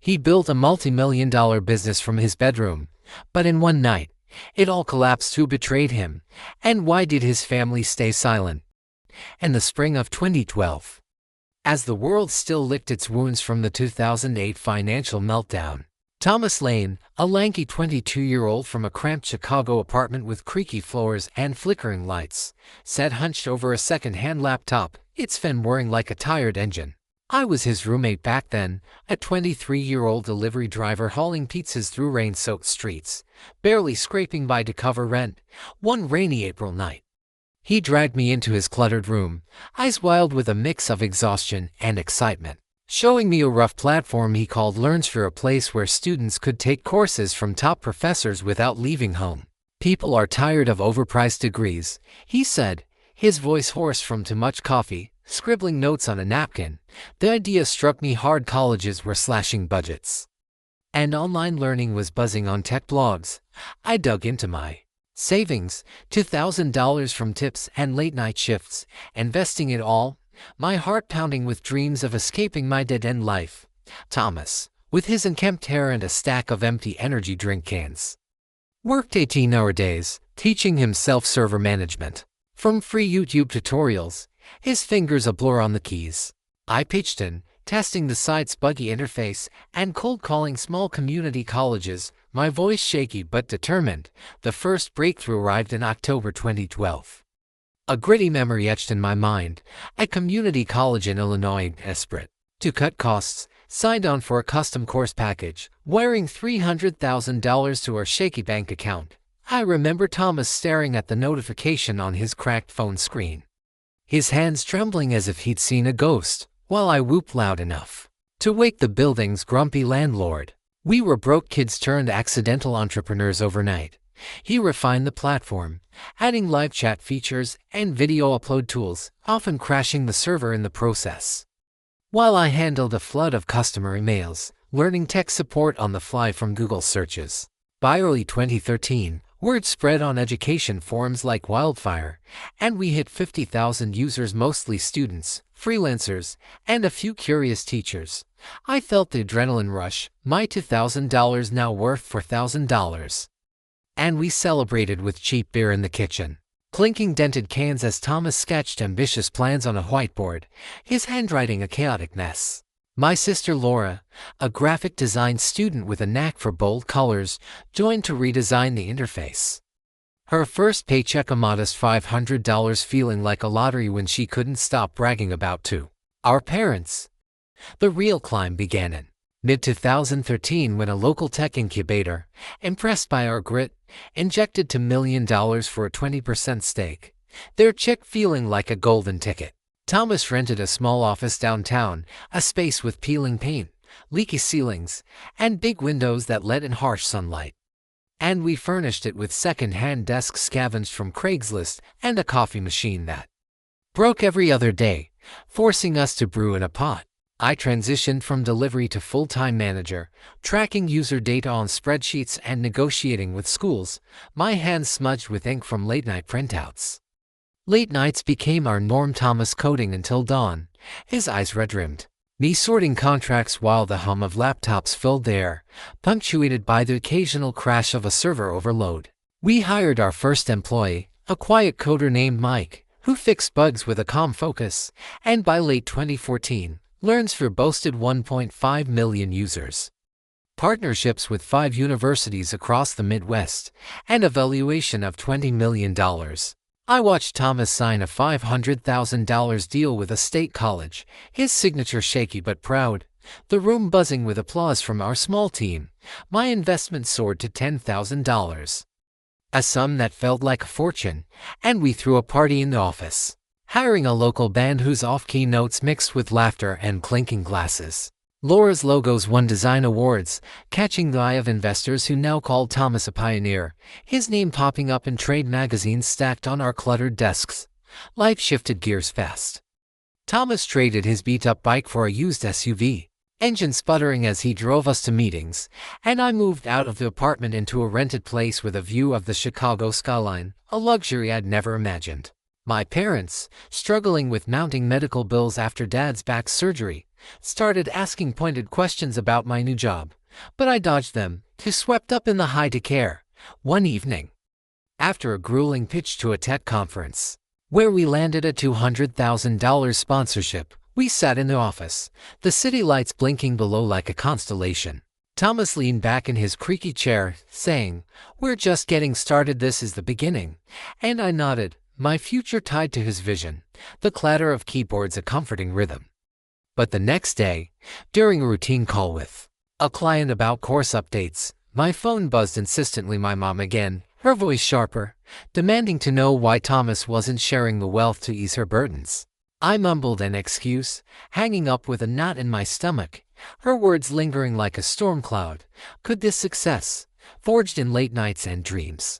He built a multi-million-dollar business from his bedroom, but in one night, it all collapsed. Who betrayed him, and why did his family stay silent? In the spring of 2012, as the world still licked its wounds from the 2008 financial meltdown, Thomas Lane, a lanky 22-year-old from a cramped Chicago apartment with creaky floors and flickering lights, sat hunched over a second-hand laptop, its fin whirring like a tired engine. I was his roommate back then, a 23-year-old delivery driver hauling pizzas through rain-soaked streets, barely scraping by to cover rent, one rainy April night. He dragged me into his cluttered room, eyes wild with a mix of exhaustion and excitement, showing me a rough platform he called LearnSphere, a place where students could take courses from top professors without leaving home. People are tired of overpriced degrees, he said, his voice hoarse from too much coffee, scribbling notes on a napkin. The idea struck me hard. Colleges were slashing budgets, and online learning was buzzing on tech blogs. I dug into my savings, $2,000 from tips and late-night shifts, investing it all, my heart pounding with dreams of escaping my dead-end life. Thomas, with his unkempt hair and a stack of empty energy drink cans, worked 18-hour days, teaching himself server management from free YouTube tutorials, his fingers a blur on the keys. I pitched in, testing the site's buggy interface and cold calling small community colleges, my voice shaky but determined. The first breakthrough arrived in October 2012. A gritty memory etched in my mind. A community college in Illinois, desperate to cut costs, signed on for a custom course package, wiring $300,000 to our shaky bank account. I remember Thomas staring at the notification on his cracked phone screen, his hands trembling as if he'd seen a ghost, while I whooped loud enough to wake the building's grumpy landlord. We were broke kids turned accidental entrepreneurs overnight. He refined the platform, adding live chat features and video upload tools, often crashing the server in the process, while I handled a flood of customer emails, learning tech support on the fly from Google searches. By early 2013, word spread on education forums like wildfire, and we hit 50,000 users, mostly students, freelancers, and a few curious teachers. I felt the adrenaline rush, my $2,000 now worth $4,000. And we celebrated with cheap beer in the kitchen, clinking dented cans as Thomas sketched ambitious plans on a whiteboard, his handwriting a chaotic mess. My sister Laura, a graphic design student with a knack for bold colors, joined to redesign the interface. Her first paycheck a modest $500, feeling like a lottery when she couldn't stop bragging about to our parents. The real climb began in mid-2013 when a local tech incubator, impressed by our grit, injected $2 million for a 20% stake, their check feeling like a golden ticket. Thomas rented a small office downtown, a space with peeling paint, leaky ceilings, and big windows that let in harsh sunlight. And we furnished it with second-hand desks scavenged from Craigslist and a coffee machine that broke every other day, forcing us to brew in a pot. I transitioned from delivery to full-time manager, tracking user data on spreadsheets and negotiating with schools, my hands smudged with ink from late-night printouts. Late nights became our norm. Thomas coding until dawn, his eyes red-rimmed, me sorting contracts while the hum of laptops filled the air, punctuated by the occasional crash of a server overload. We hired our first employee, a quiet coder named Mike, who fixed bugs with a calm focus, and by late 2014, LearnSphere boasted 1.5 million users, partnerships with 5 universities across the Midwest, and a valuation of $20 million. I watched Thomas sign a $500,000 deal with a state college, his signature shaky but proud, the room buzzing with applause from our small team. My investment soared to $10,000, a sum that felt like a fortune, and we threw a party in the office, hiring a local band whose off-key notes mixed with laughter and clinking glasses. Laura's logos won design awards, catching the eye of investors who now called Thomas a pioneer, his name popping up in trade magazines stacked on our cluttered desks. Life shifted gears fast. Thomas traded his beat-up bike for a used SUV, engine sputtering as he drove us to meetings, and I moved out of the apartment into a rented place with a view of the Chicago skyline, a luxury I'd never imagined. My parents, struggling with mounting medical bills after Dad's back surgery, started asking pointed questions about my new job, but I dodged them, too swept up in the high-tech air. One evening, after a grueling pitch to a tech conference, where we landed a $200,000 sponsorship, we sat in the office, the city lights blinking below like a constellation. Thomas leaned back in his creaky chair, saying, "We're just getting started, this is the beginning." And I nodded, my future tied to his vision, the clatter of keyboards a comforting rhythm. But the next day, during a routine call with a client about course updates, my phone buzzed insistently, my mom again, her voice sharper, demanding to know why Thomas wasn't sharing the wealth to ease her burdens. I mumbled an excuse, hanging up with a knot in my stomach, her words lingering like a storm cloud. Could this success, forged in late nights and dreams,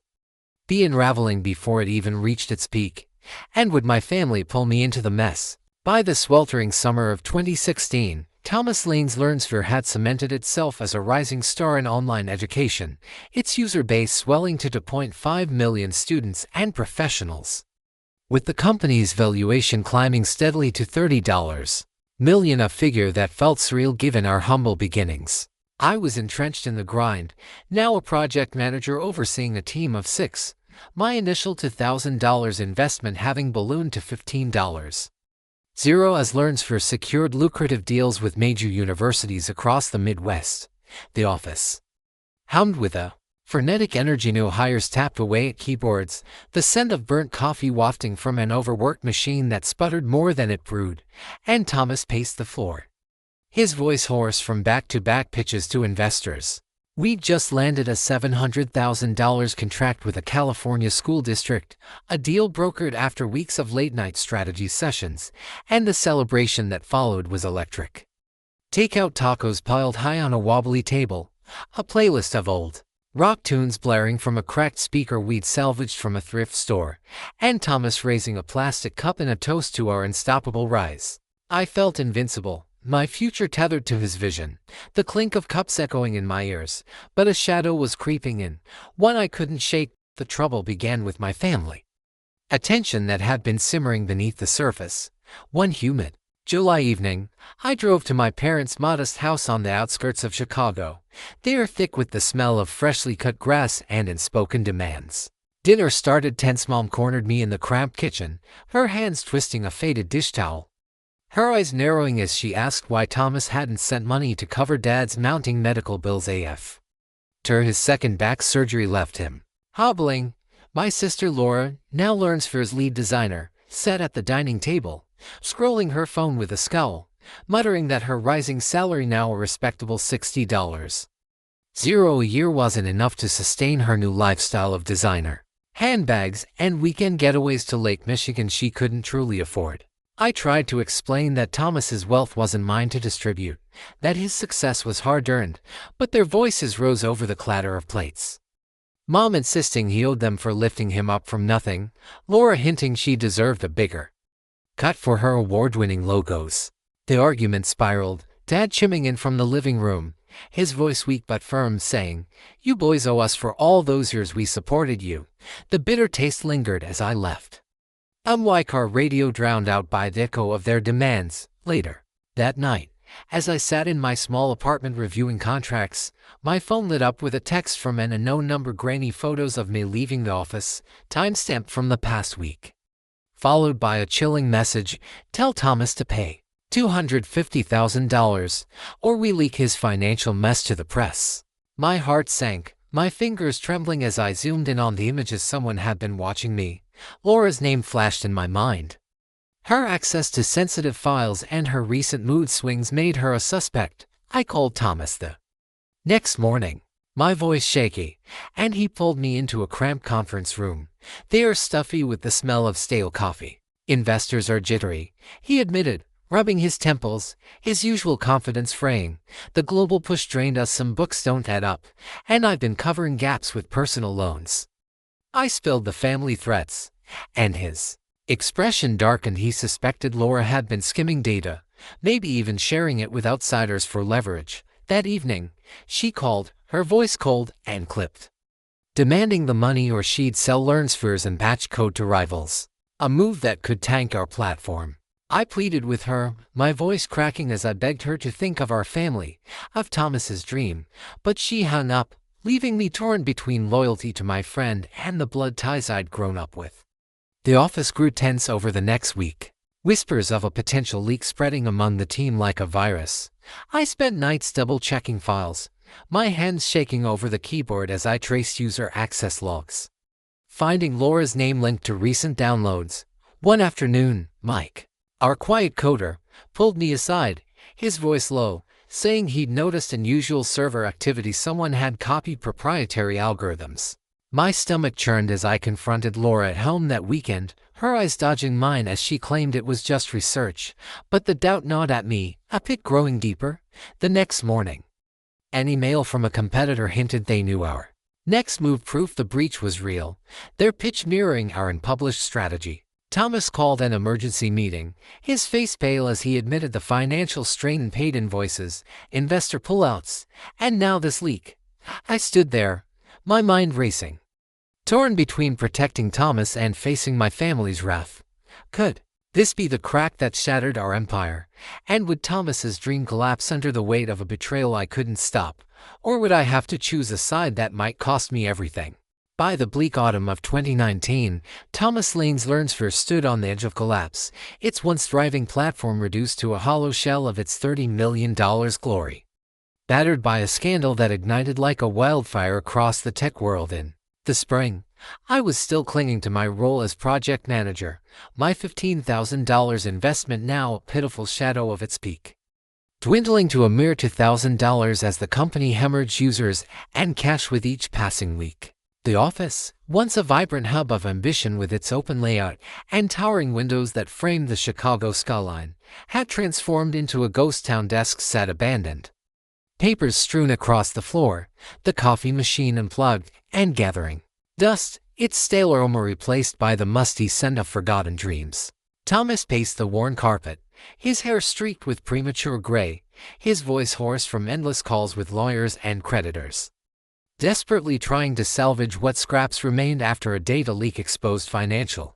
be unraveling before it even reached its peak? And would my family pull me into the mess? By the sweltering summer of 2016, Thomas Lane's LearnSphere had cemented itself as a rising star in online education, its user base swelling to 2.5 million students and professionals, with the company's valuation climbing steadily to $30 million, a figure that felt surreal given our humble beginnings. I was entrenched in the grind, now a project manager overseeing a team of 6, my initial $2,000 investment having ballooned to $15.00 as LearnSphere secured lucrative deals with major universities across the Midwest. The office hummed with a frenetic energy. New hires tapped away at keyboards, the scent of burnt coffee wafting from an overworked machine that sputtered more than it brewed, and Thomas paced the floor, his voice hoarse from back-to-back pitches to investors. We'd just landed a $700,000 contract with a California school district, a deal brokered after weeks of late-night strategy sessions, and the celebration that followed was electric. Takeout tacos piled high on a wobbly table, a playlist of old rock tunes blaring from a cracked speaker we'd salvaged from a thrift store, and Thomas raising a plastic cup in a toast to our unstoppable rise. I felt invincible, my future tethered to his vision, the clink of cups echoing in my ears. But a shadow was creeping in, one I couldn't shake. The trouble began with my family, a tension that had been simmering beneath the surface. One humid July evening, I drove to my parents' modest house on the outskirts of Chicago. They are thick with the smell of freshly cut grass and unspoken demands. Dinner started tense. Mom cornered me in the cramped kitchen, her hands twisting a faded dish towel, her eyes narrowing as she asked why Thomas hadn't sent money to cover Dad's mounting medical bills. His second back surgery left him hobbling. My sister Laura, now LearnSphere's lead designer, sat at the dining table, scrolling her phone with a scowl, muttering that her rising salary, now a respectable $60 a year, wasn't enough to sustain her new lifestyle of designer handbags and weekend getaways to Lake Michigan she couldn't truly afford. I tried to explain that Thomas's wealth wasn't mine to distribute, that his success was hard-earned, but their voices rose over the clatter of plates. Mom insisting he owed them for lifting him up from nothing, Laura hinting she deserved a bigger cut for her award-winning logos. The argument spiraled, Dad chiming in from the living room, his voice weak but firm, saying, "You boys owe us for all those years we supported you." The bitter taste lingered as I left. My car radio drowned out by the echo of their demands. Later that night, as I sat in my small apartment reviewing contracts, my phone lit up with a text from an unknown number, grainy photos of me leaving the office, timestamped from the past week, followed by a chilling message, "Tell Thomas to pay $250,000, or we leak his financial mess to the press." My heart sank, my fingers trembling as I zoomed in on the images. Someone had been watching me. Laura's name flashed in my mind. Her access to sensitive files and her recent mood swings made her a suspect. I called Thomas the next morning, my voice shaky, and he pulled me into a cramped conference room. They are stuffy with the smell of stale coffee. Investors are jittery, he admitted, rubbing his temples, his usual confidence fraying. The global push drained us. Some books don't add up, and I've been covering gaps with personal loans. I spilled the family threats, and his expression darkened. He suspected Laura had been skimming data, maybe even sharing it with outsiders for leverage. That evening, she called, her voice cold and clipped, demanding the money or she'd sell LearnSpheres and batch code to rivals, a move that could tank our platform. I pleaded with her, my voice cracking as I begged her to think of our family, of Thomas's dream, but she hung up, leaving me torn between loyalty to my friend and the blood ties I'd grown up with. The office grew tense over the next week, whispers of a potential leak spreading among the team like a virus. I spent nights double-checking files, my hands shaking over the keyboard as I traced user access logs. Finding Laura's name linked to recent downloads. One afternoon, Mike, our quiet coder, pulled me aside, his voice low, saying he'd noticed unusual server activity. Someone had copied proprietary algorithms. My stomach churned as I confronted Laura at home that weekend, her eyes dodging mine as she claimed it was just research, but the doubt gnawed at me, a pit growing deeper. The next morning, an email from a competitor hinted they knew our next move, proof the breach was real, their pitch mirroring our unpublished strategy. Thomas called an emergency meeting, his face pale as he admitted the financial strain in paid invoices, investor pullouts, and now this leak. I stood there, my mind racing, torn between protecting Thomas and facing my family's wrath. Could this be the crack that shattered our empire? And would Thomas's dream collapse under the weight of a betrayal I couldn't stop? Or would I have to choose a side that might cost me everything? By the bleak autumn of 2019, Thomas Lane's Learnsphere stood on the edge of collapse, its once thriving platform reduced to a hollow shell of its $30 million glory. Battered by a scandal that ignited like a wildfire across the tech world in the spring, I was still clinging to my role as project manager, my $15,000 investment now a pitiful shadow of its peak, dwindling to a mere $2,000 as the company hemorrhaged users and cash with each passing week. The office, once a vibrant hub of ambition with its open layout and towering windows that framed the Chicago skyline, had transformed into a ghost town. Desks sat abandoned, papers strewn across the floor, the coffee machine unplugged and gathering dust, its stale aroma replaced by the musty scent of forgotten dreams. Thomas paced the worn carpet, his hair streaked with premature gray, his voice hoarse from endless calls with lawyers and creditors, desperately trying to salvage what scraps remained after a data leak exposed financial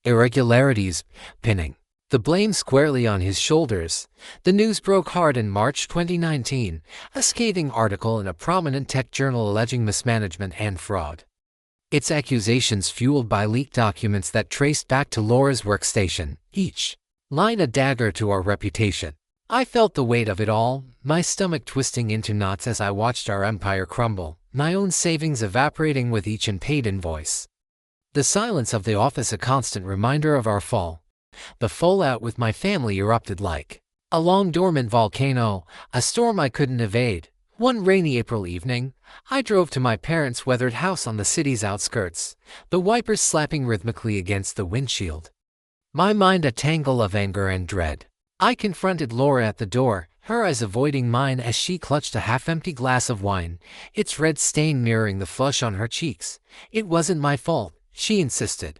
irregularities, pinning the blame squarely on his shoulders. The news broke hard in March 2019, a scathing article in a prominent tech journal alleging mismanagement and fraud. Its accusations fueled by leaked documents that traced back to Laura's workstation, each line a dagger to our reputation. I felt the weight of it all, my stomach twisting into knots as I watched our empire crumble, my own savings evaporating with each unpaid invoice. The silence of the office a constant reminder of our fall. The fallout with my family erupted like a long dormant volcano, a storm I couldn't evade. One rainy April evening, I drove to my parents' weathered house on the city's outskirts, the wipers slapping rhythmically against the windshield, my mind a tangle of anger and dread. I confronted Laura at the door, her eyes avoiding mine as she clutched a half-empty glass of wine, its red stain mirroring the flush on her cheeks. It wasn't my fault, she insisted,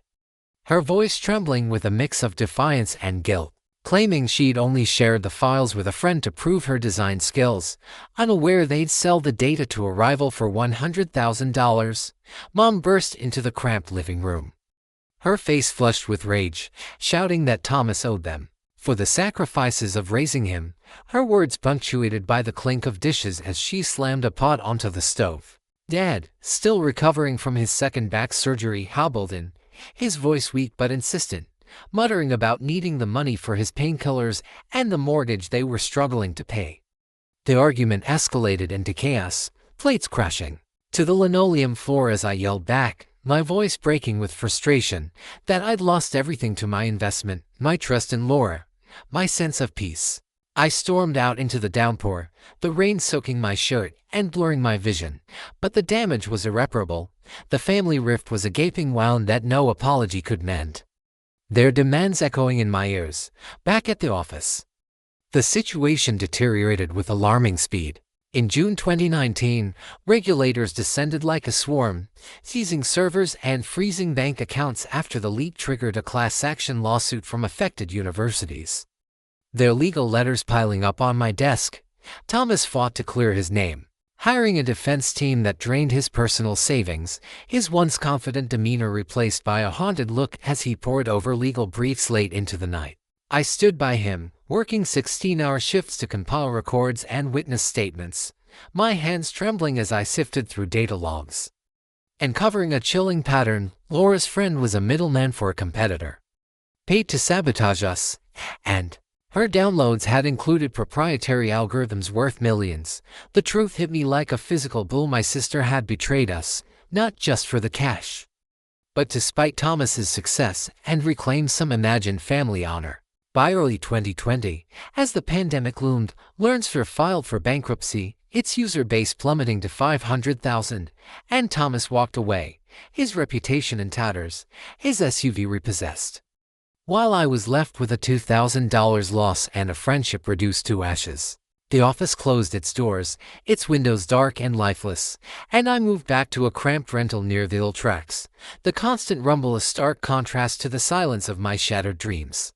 her voice trembling with a mix of defiance and guilt, claiming she'd only shared the files with a friend to prove her design skills, unaware they'd sell the data to a rival for $100,000. Mom burst into the cramped living room, her face flushed with rage, shouting that Thomas owed them for the sacrifices of raising him, her words punctuated by the clink of dishes as she slammed a pot onto the stove. Dad, still recovering from his second back surgery, hobbled in, his voice weak but insistent, muttering about needing the money for his painkillers and the mortgage they were struggling to pay. The argument escalated into chaos, plates crashing to the linoleum floor as I yelled back, my voice breaking with frustration, that I'd lost everything to my investment, my trust in Laura, my sense of peace. I stormed out into the downpour, the rain soaking my shirt and blurring my vision, but the damage was irreparable. The family rift was a gaping wound that no apology could mend, their demands echoing in my ears. Back at the office, the situation deteriorated with alarming speed. In June 2019, regulators descended like a swarm, seizing servers and freezing bank accounts after the leak triggered a class action lawsuit from affected universities. Their legal letters piling up on my desk, Thomas fought to clear his name, hiring a defense team that drained his personal savings, his once confident demeanor replaced by a haunted look as he pored over legal briefs late into the night. I stood by him, working 16-hour shifts to compile records and witness statements, my hands trembling as I sifted through data logs. And covering a chilling pattern, Laura's friend was a middleman for a competitor, paid to sabotage us, and her downloads had included proprietary algorithms worth millions. The truth hit me like a physical blow. My sister had betrayed us, not just for the cash, but to spite Thomas's success and reclaim some imagined family honor. By early 2020, as the pandemic loomed, Learnsphere filed for bankruptcy, its user base plummeting to 500,000, and Thomas walked away, his reputation in tatters, his SUV repossessed, while I was left with a $2,000 loss and a friendship reduced to ashes. The office closed its doors, its windows dark and lifeless, and I moved back to a cramped rental near the old tracks, the constant rumble a stark contrast to the silence of my shattered dreams.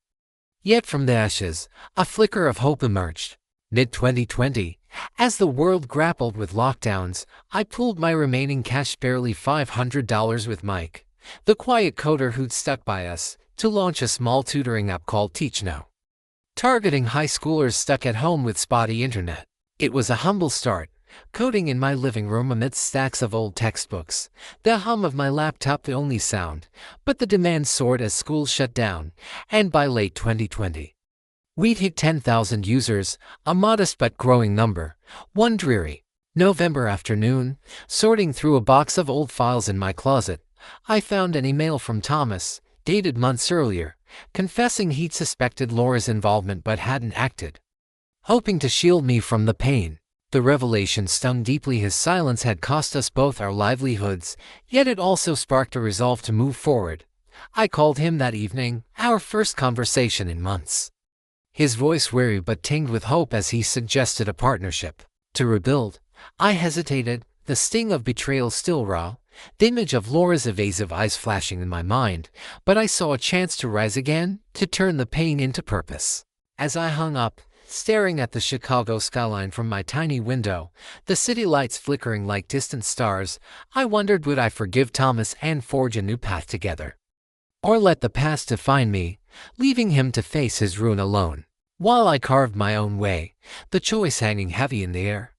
Yet from the ashes, a flicker of hope emerged. Mid-2020, as the world grappled with lockdowns, I pooled my remaining cash, barely $500, with Mike, the quiet coder who'd stuck by us, to launch a small tutoring app called TeachNow, targeting high schoolers stuck at home with spotty internet. It was a humble start, coding in my living room amidst stacks of old textbooks, the hum of my laptop the only sound, but the demand soared as schools shut down, and by late 2020, we'd hit 10,000 users, a modest but growing number. One dreary November afternoon, sorting through a box of old files in my closet, I found an email from Thomas, dated months earlier, confessing he'd suspected Laura's involvement but hadn't acted, hoping to shield me from the pain. The revelation stung deeply. His silence had cost us both our livelihoods, yet it also sparked a resolve to move forward. I called him that evening, our first conversation in months, his voice weary but tinged with hope as he suggested a partnership to rebuild. I hesitated, the sting of betrayal still raw, the image of Laura's evasive eyes flashing in my mind, but I saw a chance to rise again, to turn the pain into purpose. As I hung up, staring at the Chicago skyline from my tiny window, the city lights flickering like distant stars, I wondered, would I forgive Thomas and forge a new path together, or let the past define me, leaving him to face his ruin alone? While I carved my own way, the choice hanging heavy in the air,